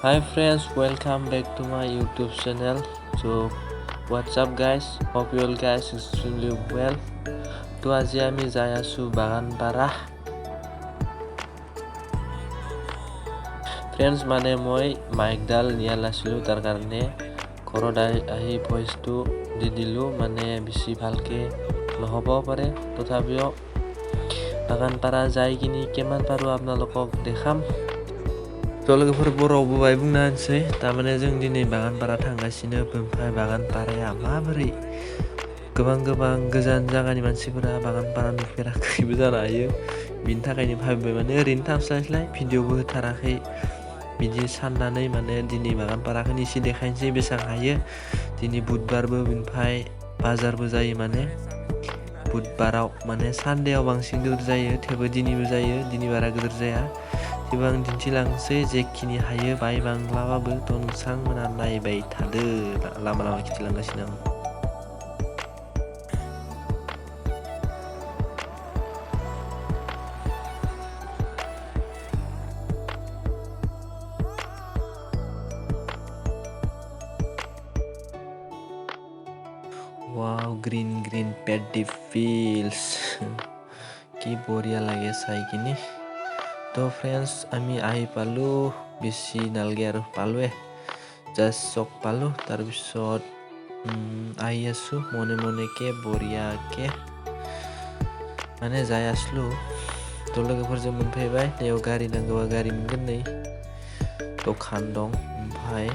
Hi friends, welcome back to my YouTube channel. So what's up guys? Hope you all guys extremely well. To আজি আমি যাই আছো Baganpara. Friends মানে মই মাইকডাল নিয়া নাছিলো তাৰ কাৰণে ঘৰত আহি ভইচটো দি দিলো মানে বেছি ভালকে নহব পাৰে তথাপিও বাগানপাৰা যাই কিনি কিমান পাৰো আপোনালোকক দেখাম। लोगोफोर बर'आवबो बाय बुंना होनसै तारमाने जों दिनै बागानपारा थांगासिनो ओमफ्राय बागानपाराया माबोरै गोबां गोजान जायगानि मानसिफोरा बागानपारा नुफेराखैबो जानो हायो बिनि थाखायनो भाबिबाय माने ओरैनो थांस्लायस्लाय भिडिअबो होथाराखै बिदि साननानै माने दिनै बागानपाराखौ एसे देखायनोसै बेसां हायो। दिनै बुधबारबो ओमफ्राय बाजारबो जायो माने बुधबाराव माने सानदेआव बांसिन गिदिर जायो थेवबो दिनैबो जायो दिनै बारा गिदिर जाया। गोबां दिन्थिलांसै जेखिनि हायो बाय बांलाबाबो थ' नोंथांमोना नायबाय थादो लामा खिथिलांगासिनो आं। वाव ग्रीन पैडी फिल्ड्स কি বঢ়িয়া লাগে চাই কিনি। তো ফ্ৰেণ্ডছ আমি আহি পালো বেছি নালগে আৰু পালোৱে জাষ্ট চক পালো তাৰপিছত আহি আছো মনেকে বঢ়িয়াকে মানে যাই আসলো। তো लोगोफोरजों मोनफैबाय बेयाव गारि नांगौबा गारि मोनगोन नै दखान दं ओमफ्राय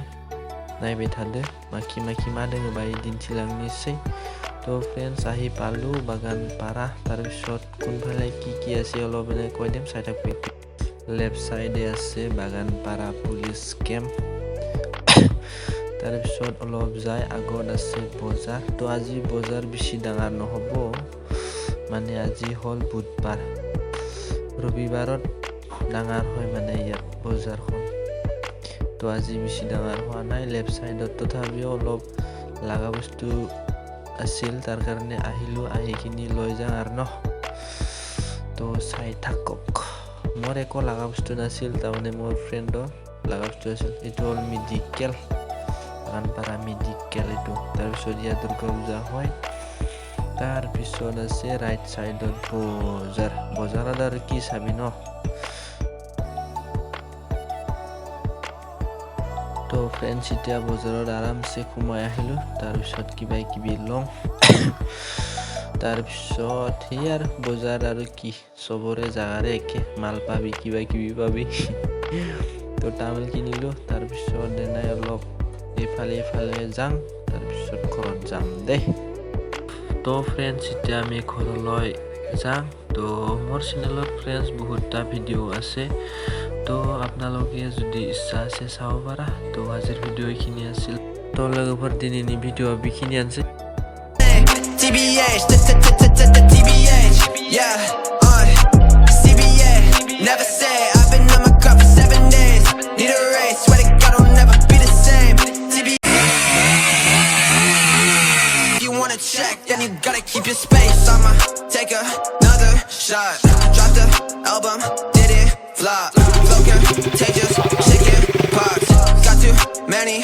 नायबाय थादो माखि मा दोङो बाय दिन्थिलांनोसै। तो फ्रेंड्स आহি পালো বাগানপাৰা তাৰপিছত কোনফালে কি আছে অলপ এনে কৈ দিম চাই থাকবি। लेफ्ट साइड আছে বাগানপাৰা পুলিশ কেম্প তাৰপিছত অলপ যাই আগত আছে বজাৰ। তো আজি বজাৰ বেছি ডাঙৰ নহব মানে আজি হল বুধবাৰ ৰবিবাৰত ডাঙৰ হয় মানে ইয়াত বজাৰখন। তো আজি বেছি ডাঙৰ হোৱা নাই লেফট সাইডত তথাপিও অলপ লাগা বস্তু আছিল তাৰ কাৰণে আহিলো আহি কিনি লৈ যাওঁ আৰু ন। তো চাই থাকক मोर एको लगा बस्तु नासिल तारमाने मोर फ्रेंडर लगा बस्तु आसिल एटु हल मेडिकेल बागानपारा मेडिकेल एटु तारपिছত या दुर्गा पूजा হয় तारपिছত আছে राइट साइडत बजारात आरो কি চাবি ন। তো फ्रेंड्स এতিয়া বজাৰত আৰামছে ঘুমাই আহিলো তাৰপিছত কিবি লং তাৰপিছত ইয়াৰ বজাৰ আৰু কি সবৰে জাগাৰে একে মাল পাবি কিবি পাবি তো তামোল কিনিলো তাৰপিছত দেনাই অলপ এফালে যাং তাৰপিছত ঘৰত যাম দে। তো ফ্ৰেণ্ডছ এতিয়া আমি ঘৰলৈ যাং। তো মোৰ চেনেলত ফ্ৰেণ্ডছ বহুতটা ভিডিঅ' আছে তো আপোনালোকে যদি ইচ্ছা আছে চাব পাৰা। তো আজিৰ ভিডিঅ' এইখিনি আছিল। তো লগৰবোৰ দিননি video' বিখিনিয়ানছে TBH, yeah, CBA, never say, I've been on my cup for 7 days, need a race, swear to God I'll never be the same, TBA, if you wanna check, then you gotta keep your space, I'ma take another shot, drop the album, did it flop, flow contagious, shaking pots, got too many